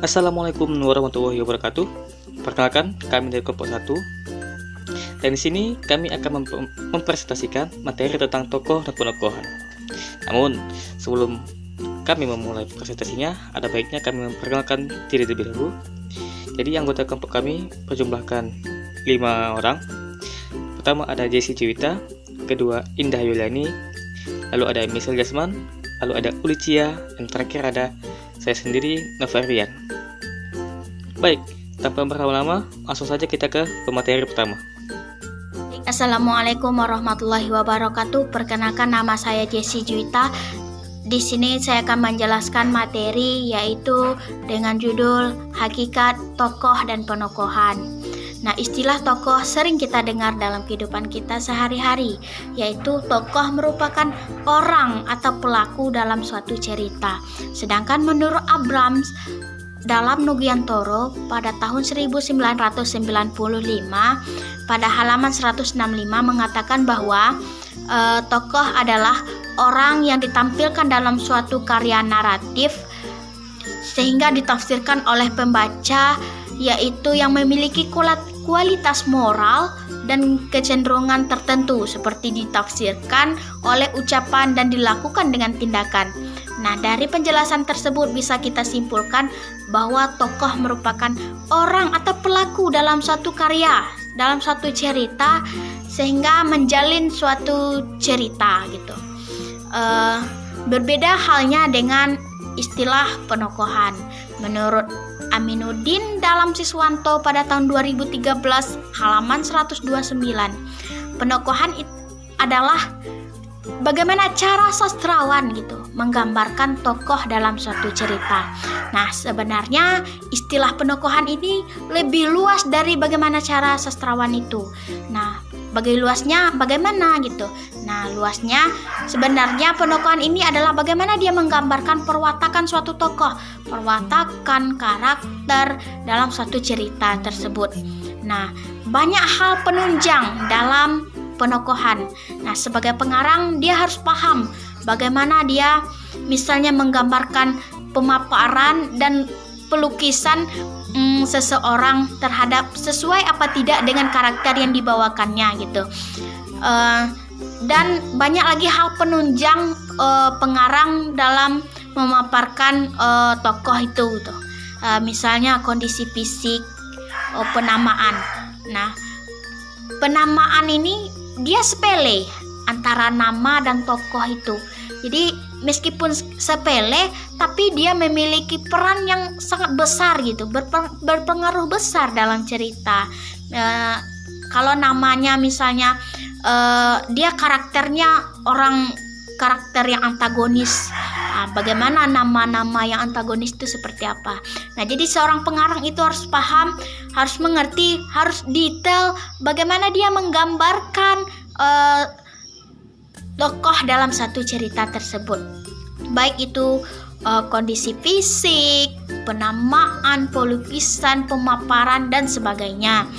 Assalamualaikum warahmatullahi wabarakatuh. Perkenalkan, kami dari kelompok 1. Dan di sini kami akan mempresentasikan materi tentang tokoh dan penokohan. Namun, sebelum kami memulai presentasinya, ada baiknya kami memperkenalkan diri terlebih dahulu. Jadi anggota kelompok kami berjumlahkan 5 orang. Pertama ada Jessie Ciwita, kedua Indah Yuliani, lalu ada Michelle Jasman, lalu ada Ulicia, dan terakhir ada saya sendiri, Novarian. Baik, tanpa berlama-lama, langsung saja kita ke pemateri pertama. Assalamualaikum warahmatullahi wabarakatuh. Perkenalkan, nama saya Jessie Ciwita. Di sini saya akan menjelaskan materi yaitu dengan judul Hakikat Tokoh dan Penokohan. Nah, istilah tokoh sering kita dengar dalam kehidupan kita sehari-hari, yaitu tokoh merupakan orang atau pelaku dalam suatu cerita. Sedangkan menurut Abrams dalam Nuggiantoro pada tahun 1995 pada halaman 165 mengatakan bahwa tokoh adalah orang yang ditampilkan dalam suatu karya naratif sehingga ditafsirkan oleh pembaca, yaitu yang memiliki kualitas moral dan kecenderungan tertentu seperti ditafsirkan oleh ucapan dan dilakukan dengan tindakan. Nah, dari penjelasan tersebut bisa kita simpulkan bahwa tokoh merupakan orang atau pelaku dalam suatu karya, dalam suatu cerita, sehingga menjalin suatu cerita gitu. Berbeda halnya dengan istilah penokohan. Menurut Aminuddin dalam Siswanto pada tahun 2013 halaman 129, penokohan adalah bagaimana cara sastrawan gitu menggambarkan tokoh dalam suatu cerita. Nah, sebenarnya istilah penokohan ini lebih luas dari bagaimana cara sastrawan itu. Nah, bagi luasnya bagaimana gitu. Nah, luasnya sebenarnya penokohan ini adalah bagaimana dia menggambarkan perwatakan suatu tokoh, perwatakan karakter dalam suatu cerita tersebut. Nah, banyak hal penunjang dalam penokohan. Nah, sebagai pengarang dia harus paham bagaimana dia misalnya menggambarkan pemaparan dan pelukisan seseorang terhadap sesuai apa tidak dengan karakter yang dibawakannya gitu. Dan banyak lagi hal penunjang pengarang dalam memaparkan tokoh itu gitu. Misalnya kondisi fisik, penamaan. Nah, penamaan ini dia sepele antara nama dan tokoh itu. Jadi meskipun sepele, tapi dia memiliki peran yang sangat besar gitu, berpengaruh besar dalam cerita. Kalau namanya misalnya dia karakternya karakter yang antagonis. Bagaimana nama-nama yang antagonis itu seperti apa? Nah, jadi seorang pengarang itu harus paham, harus mengerti, harus detail bagaimana dia menggambarkan tokoh dalam satu cerita tersebut. Baik itu kondisi fisik, penamaan, pelukisan, pemaparan dan sebagainya.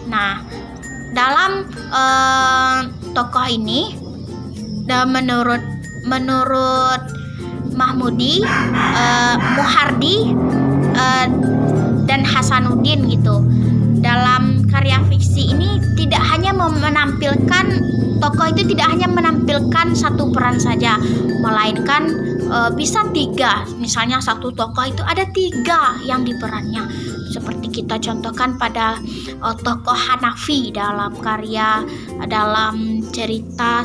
Nah, dalam tokoh ini menurut Mahmudi, Muhardi, dan Hasanuddin gitu. Dalam karya fiksi ini tidak hanya menampilkan tokoh itu tidak hanya menampilkan satu peran saja, melainkan bisa 3. Misalnya satu tokoh itu ada 3 yang diperannya. Seperti kita contohkan pada tokoh Hanafi dalam cerita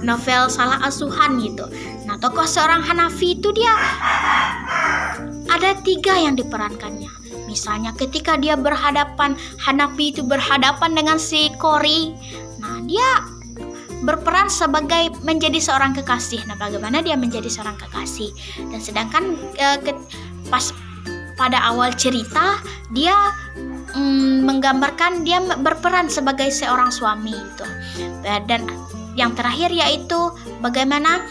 novel Salah Asuhan gitu. Nah, tokoh seorang Hanafi itu dia ada 3 yang diperankannya. Misalnya ketika dia Hanafi itu berhadapan dengan si Kori. Nah, dia berperan sebagai menjadi seorang kekasih. Nah, bagaimana dia menjadi seorang kekasih? Dan sedangkan pas pada awal cerita dia menggambarkan dia berperan sebagai seorang suami itu. Dan yang terakhir yaitu bagaimana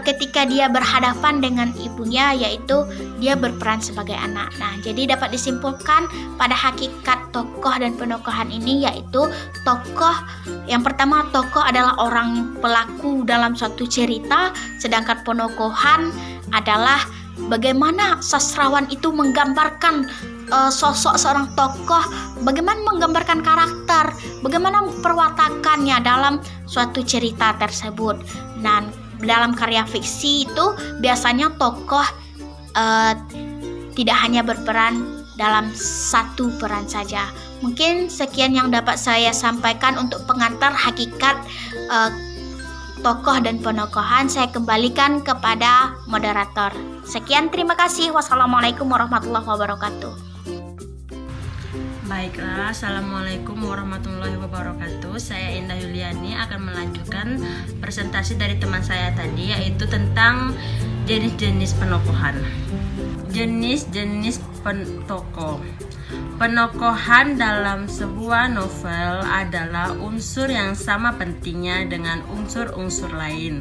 ketika dia berhadapan dengan ibunya, yaitu dia berperan sebagai anak. Nah, jadi dapat disimpulkan pada hakikat tokoh dan penokohan ini, yaitu tokoh yang pertama, tokoh adalah orang pelaku dalam suatu cerita, sedangkan penokohan adalah bagaimana sastrawan itu menggambarkan sosok seorang tokoh, bagaimana menggambarkan karakter, bagaimana perwatakannya dalam suatu cerita tersebut. Dan dalam karya fiksi itu biasanya tokoh tidak hanya berperan dalam satu peran saja. Mungkin sekian yang dapat saya sampaikan untuk pengantar hakikat tokoh dan penokohan. Saya kembalikan kepada moderator. Sekian, terima kasih. Wassalamualaikum warahmatullahi wabarakatuh. Baiklah, Assalamualaikum warahmatullahi wabarakatuh. Saya Indah Yuliani akan melanjutkan presentasi dari teman saya tadi, yaitu tentang jenis-jenis penokohan. Jenis-jenis tokoh. Penokohan dalam sebuah novel adalah unsur yang sama pentingnya dengan unsur-unsur lain.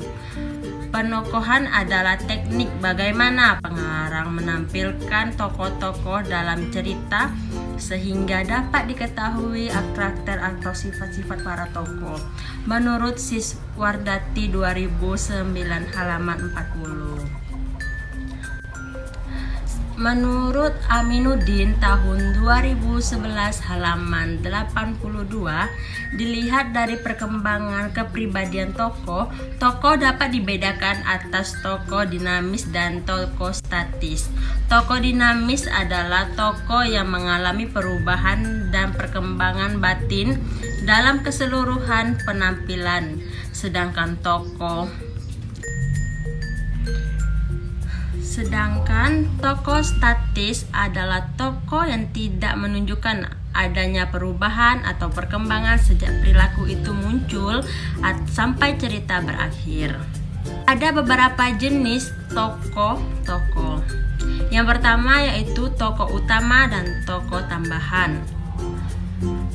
Penokohan adalah teknik bagaimana pengarang menampilkan tokoh-tokoh dalam cerita sehingga dapat diketahui karakter atau sifat-sifat para tokoh. Menurut Siswardati 2009 halaman 40. Menurut Aminuddin tahun 2011 halaman 82, dilihat dari perkembangan kepribadian tokoh dapat dibedakan atas tokoh dinamis dan tokoh statis. Tokoh dinamis adalah tokoh yang mengalami perubahan dan perkembangan batin dalam keseluruhan penampilan, sedangkan tokoh statis adalah tokoh yang tidak menunjukkan adanya perubahan atau perkembangan sejak perilaku itu muncul sampai cerita berakhir. Ada beberapa jenis tokoh. Yang pertama yaitu tokoh utama dan tokoh tambahan.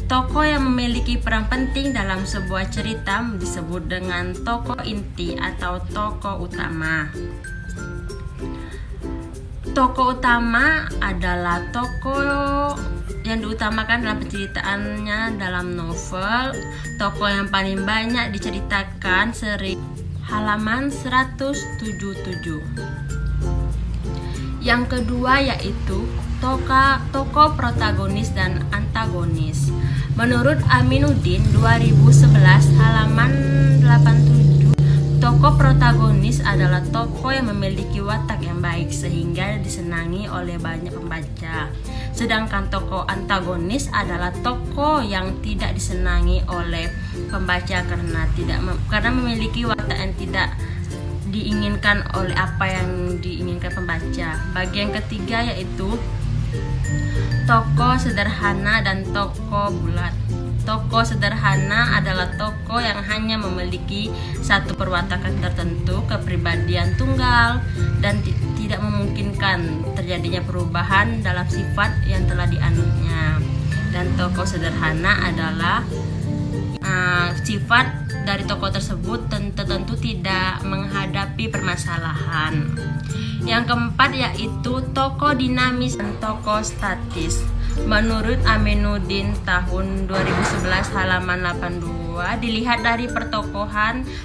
Tokoh yang memiliki peran penting dalam sebuah cerita disebut dengan tokoh inti atau tokoh utama. Tokoh utama adalah tokoh yang diutamakan dalam penceritaannya dalam novel. Tokoh yang paling banyak diceritakan halaman 177. Yang kedua yaitu tokoh protagonis dan antagonis. Menurut Aminuddin 2011 halaman 87, tokoh protagonis adalah tokoh yang memiliki watak yang baik sehingga disenangi oleh banyak pembaca. Sedangkan tokoh antagonis adalah tokoh yang tidak disenangi oleh pembaca karena memiliki watak yang tidak diinginkan oleh apa yang diinginkan pembaca. Bagian ketiga yaitu tokoh sederhana dan tokoh bulat. Tokoh sederhana adalah tokoh yang hanya memiliki satu perwatakan tertentu, kepribadian tunggal, dan tidak memungkinkan terjadinya perubahan dalam sifat yang telah dianutnya. Dan tokoh sederhana adalah sifat dari tokoh tersebut tentu tidak menghadapi permasalahan. Yang keempat yaitu tokoh dinamis dan tokoh statis. Menurut Aminuddin tahun 2011 halaman 82, dilihat dari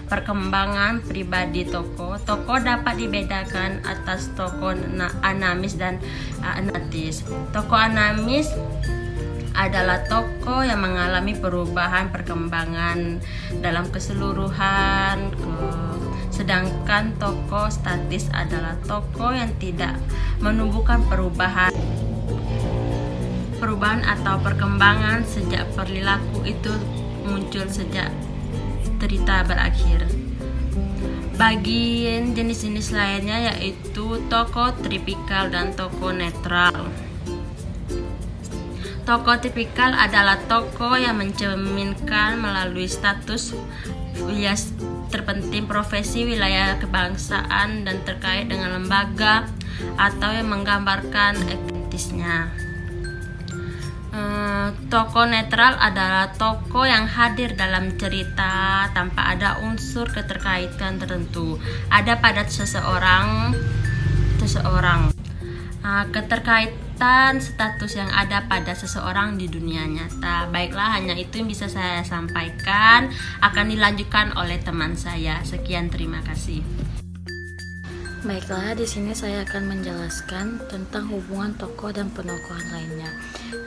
perkembangan pribadi tokoh dapat dibedakan atas tokoh anamis dan anatis. Tokoh anamis adalah tokoh yang mengalami perubahan perkembangan dalam keseluruhan, sedangkan tokoh statis adalah tokoh yang tidak menumbuhkan perubahan atau perkembangan sejak perilaku itu muncul sejak cerita berakhir. Bagian jenis-jenis lainnya yaitu tokoh tipikal dan tokoh netral. Tokoh tipikal adalah tokoh yang mencerminkan melalui status terpenting, profesi, wilayah kebangsaan, dan terkait dengan lembaga atau yang menggambarkan eksistensinya. Tokoh netral adalah tokoh yang hadir dalam cerita tanpa ada unsur keterkaitan tertentu ada pada seseorang. Keterkaitan status yang ada pada seseorang di dunia nyata. Baiklah, hanya itu yang bisa saya sampaikan. Akan dilanjutkan oleh teman saya. Sekian, terima kasih. Baiklah, di sini saya akan menjelaskan tentang hubungan tokoh dan penokohan lainnya.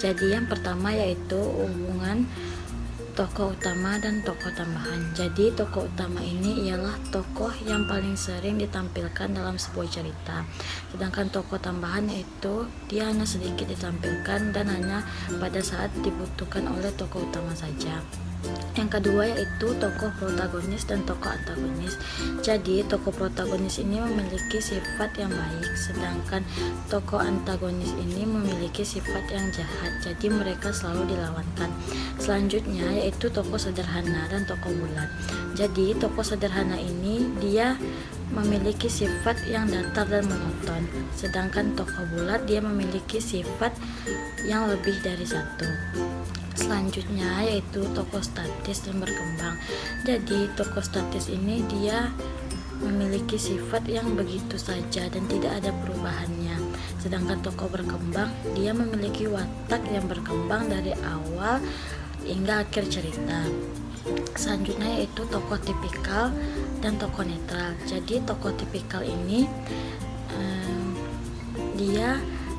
Jadi yang pertama yaitu hubungan tokoh utama dan tokoh tambahan. Jadi tokoh utama ini ialah tokoh yang paling sering ditampilkan dalam sebuah cerita. Sedangkan tokoh tambahan yaitu dia hanya sedikit ditampilkan dan hanya pada saat dibutuhkan oleh tokoh utama saja. Yang kedua yaitu tokoh protagonis dan tokoh antagonis. Jadi tokoh protagonis ini memiliki sifat yang baik, sedangkan tokoh antagonis ini memiliki sifat yang jahat. Jadi mereka selalu dilawankan. Selanjutnya yaitu tokoh sederhana dan tokoh bulat. Jadi tokoh sederhana ini dia memiliki sifat yang datar dan monoton, sedangkan tokoh bulat dia memiliki sifat yang lebih dari satu. Selanjutnya yaitu tokoh statis dan berkembang. Jadi tokoh statis ini dia memiliki sifat yang begitu saja dan tidak ada perubahannya. Sedangkan tokoh berkembang dia memiliki watak yang berkembang dari awal hingga akhir cerita. Selanjutnya yaitu tokoh tipikal dan tokoh netral. Jadi tokoh tipikal ini dia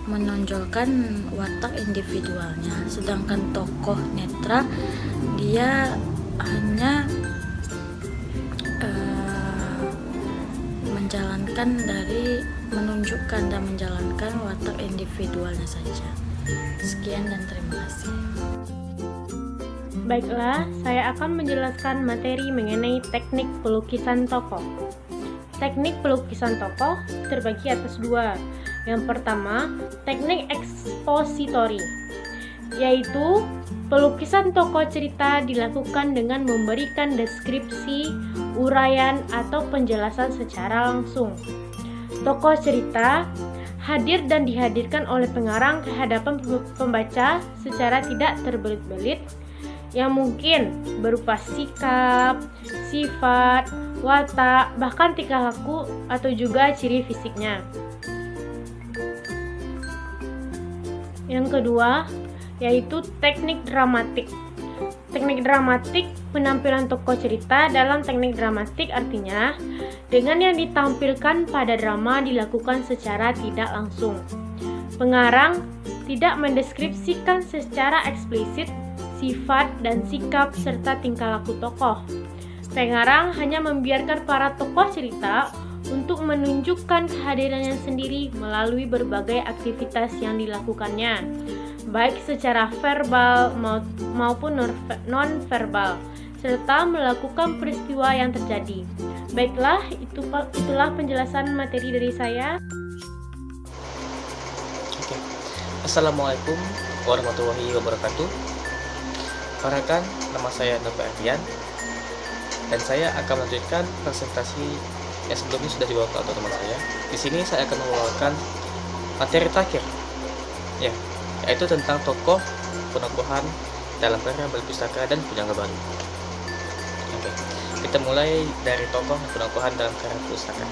menonjolkan watak individualnya, sedangkan tokoh netral dia hanya menunjukkan dan menjalankan watak individualnya saja. Sekian dan terima kasih. Baiklah, saya akan menjelaskan materi mengenai teknik pelukisan tokoh. Teknik pelukisan tokoh terbagi atas dua. Yang pertama, teknik ekspositori, yaitu pelukisan tokoh cerita dilakukan dengan memberikan deskripsi, uraian, atau penjelasan secara langsung. Tokoh cerita hadir dan dihadirkan oleh pengarang ke hadapan pembaca secara tidak terbelit-belit, yang mungkin berupa sikap, sifat, watak, bahkan tingkah laku atau juga ciri fisiknya. Yang kedua, yaitu teknik dramatik. Teknik dramatik, penampilan tokoh cerita dalam teknik dramatik artinya dengan yang ditampilkan pada drama dilakukan secara tidak langsung. Pengarang tidak mendeskripsikan secara eksplisit sifat dan sikap serta tingkah laku tokoh. Pengarang hanya membiarkan para tokoh cerita untuk menunjukkan kehadirannya sendiri melalui berbagai aktivitas yang dilakukannya, baik secara verbal maupun non-verbal, serta melakukan peristiwa yang terjadi. Baiklah, itulah penjelasan materi dari saya. Oke. Assalamualaikum warahmatullahi wabarakatuh. Perkenalkan, nama saya Nova Ardian, dan saya akan melanjutkan presentasi yang sebelumnya sudah dibawakan oleh teman saya. Di sini saya akan membawakan materi terakhir, yaitu tentang tokoh penokohan dalam karya Balai-Pustaka dan Pujangga Baru. Oke, kita mulai dari tokoh penokohan dalam karya pustaka.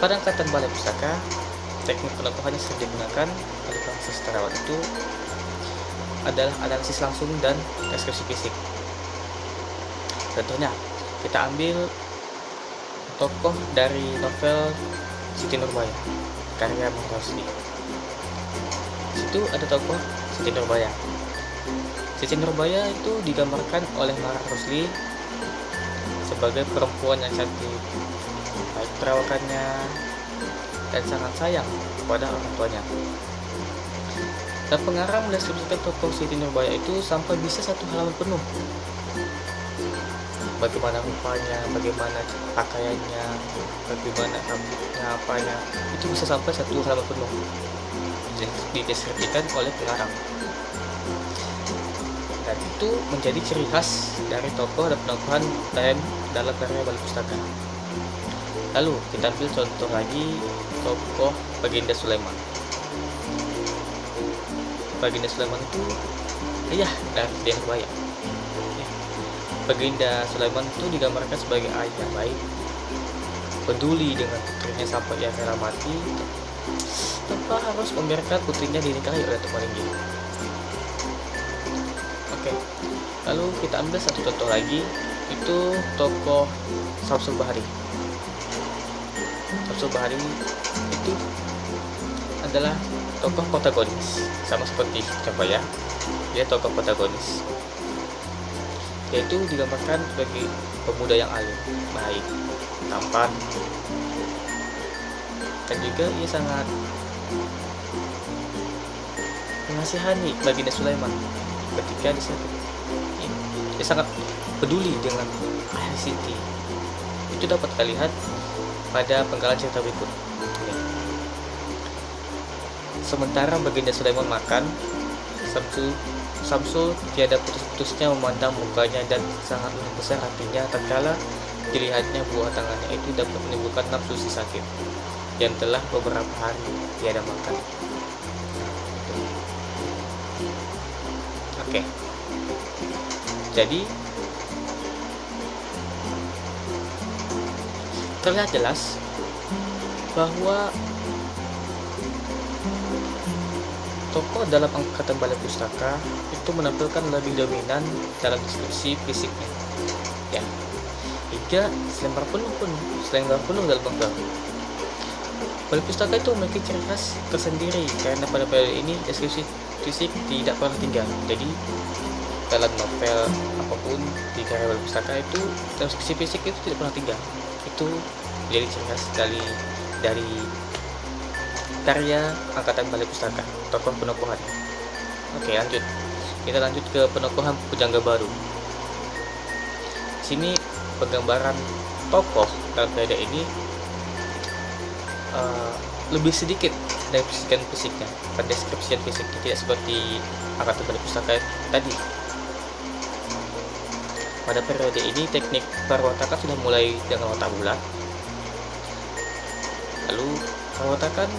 Pada angkatan Balai-Pustaka, teknik penokohan yang sering digunakan oleh para sastrawan itu adalah analisis langsung dan deskripsi fisik. Contohnya, kita ambil tokoh dari novel Siti Nurbaya karya Mara Rosli. Situ ada tokoh Siti Nurbaya. Siti Nurbaya itu digambarkan oleh Mara Rosli sebagai perempuan yang cantik, baik perawakannya, dan sangat sayang kepada orang tuanya. Dan pengarang mendeskripsikan tokoh Siti Nurbaya itu sampai bisa 1 halaman penuh. Bagaimana rupanya, bagaimana pakaiannya, bagaimana rambutnya, apanya, itu bisa sampai 1 halaman penuh dideskripsikan oleh pengarang. Dan itu menjadi ciri khas dari tokoh dan penokohan dalam karya Balai-Pustaka. Lalu kita ambil contoh lagi tokoh Baginda Sulaiman. Baginda Sulaiman itu dari Siti Nurbaya. Baginda Sulaiman itu digambarkan sebagai ayah yang baik, peduli dengan putrinya sampai ia rela mati tanpa harus membiarkan putrinya dinikahi oleh Tumaringgi. Oke, lalu kita ambil satu contoh lagi, itu tokoh Samsul Bahri. Samsul Bahari itu adalah tokoh protagonis, sama seperti Cavaya, dia tokoh protagonis, yaitu digambarkan sebagai pemuda yang alim, baik, tampan, dan juga ia sangat mengasihani Baginda Sulaiman ketika disakiti. Dia sangat peduli dengan Ayah Siti. Itu dapat kita lihat pada penggalan cerita berikut. Sementara Baginda Sulaiman makan, Samsul tiada putus-putusnya memandang mukanya dan sangat membesar hatinya tatkala dilihatnya buah tangannya itu dapat menimbulkan nafsu si sakit yang telah beberapa hari tiada makan. Oke. Jadi terlihat jelas bahwa tokoh dalam angkatan Balai Pustaka itu menampilkan lebih dominan dalam deskripsi fisiknya, ya, hingga selembar penuh dalam bangga. Balai Pustaka itu memiliki ciri khas tersendiri karena pada periode ini deskripsi fisik tidak pernah tinggal. Jadi dalam novel apapun di karya Balai Pustaka itu deskripsi fisik itu tidak pernah tinggal. Itu menjadi ciri khas dari karya angkatan Balai Pustaka, tokoh penokohannya. Oke, lanjut. Kita lanjut ke penokohan Pujangga Baru. Sini penggambaran tokoh dalam periode ini lebih sedikit dari fisiknya, pendeskripsian fisiknya tidak seperti angkatan Balai Pustaka tadi. Pada periode ini teknik perwatakan sudah mulai dengan watak bulat. Lalu perwatakan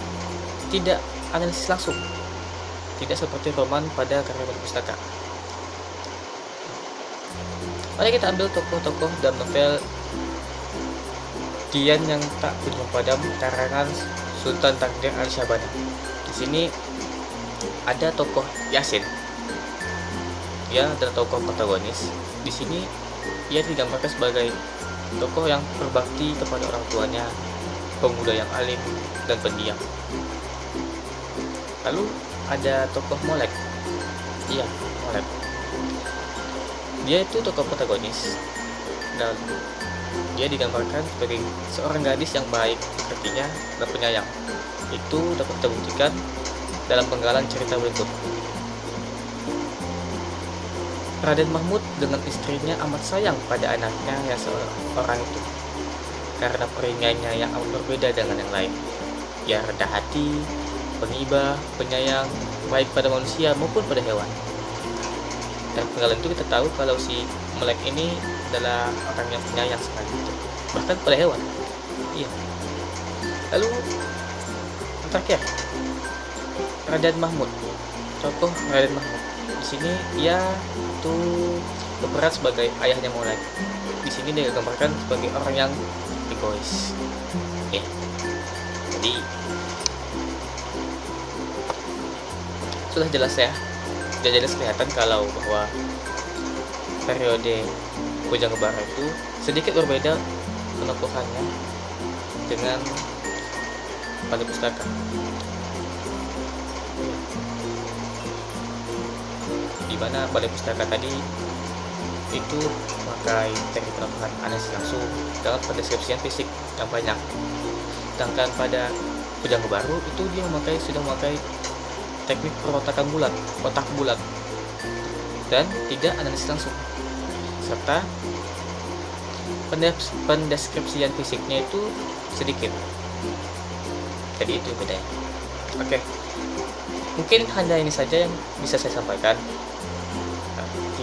tidak analisis langsung, tidak seperti roman pada karya Balai Pustaka. Mari kita ambil tokoh-tokoh dalam novel Dian yang tak kunjung padam karangan Sultan Takdir Al-Syabana. Di sini ada tokoh Yasin. Dia adalah tokoh protagonis. Di sini ia digambarkan sebagai tokoh yang berbakti kepada orang tuanya, pemuda yang alim dan pendiam. Lalu ada tokoh Molek. Iya, Molek. Dia itu tokoh protagonis dan dia digambarkan sebagai seorang gadis yang baik hatinya dan penyayang. Itu dapat kita buktikan dalam penggalan cerita berikut. Raden Mahmud dengan istrinya amat sayang pada anaknya yang seorang itu karena peringainya yang amat berbeda dengan yang lain. Ia rendah hati, pengiba, penyayang, baik pada manusia maupun pada hewan. Dan penggalan itu kita tahu kalau si Molek ini adalah orang yang penyayang sekali, bahkan pada hewan. Iya. Lalu terakhir, Raden Mahmud, tokoh Raden Mahmud. Di sini ia itu berperan sebagai ayahnya Molek. Di sini dia digambarkan sebagai orang yang egois. Ya. Jadi sudah jelas ya, sudah jelas kelihatan kalau bahwa periode Pujangga Baru itu sedikit berbeda penokohannya dengan Balai Pustaka. Di mana Balai Pustaka tadi itu memakai teknik penokohan analisis langsung dengan pendeskripsian fisik yang banyak, sedangkan pada Pujangga Baru itu dia sudah memakai teknik perwatakan bulat, otak bulat, dan tidak analisis langsung, serta pendeskripsian fisiknya itu sedikit. Jadi itu bedanya. Oke, mungkin hanya ini saja yang bisa saya sampaikan.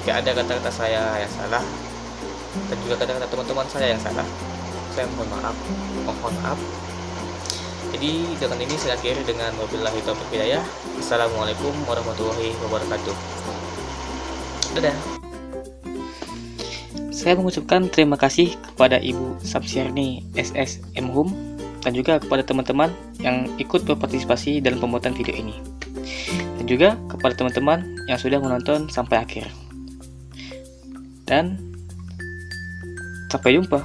Jika ada kata-kata saya yang salah dan juga kata-kata teman-teman saya yang salah, saya mohon maaf. Jadi dengan ini saya akhiri dengan wabillahi taufiq hidayah. Assalamualaikum warahmatullahi wabarakatuh. Dadah. Saya mengucapkan terima kasih kepada Ibu Samsyarni SS Mhum dan juga kepada teman-teman yang ikut berpartisipasi dalam pembuatan video ini, dan juga kepada teman-teman yang sudah menonton sampai akhir. Dan sampai jumpa.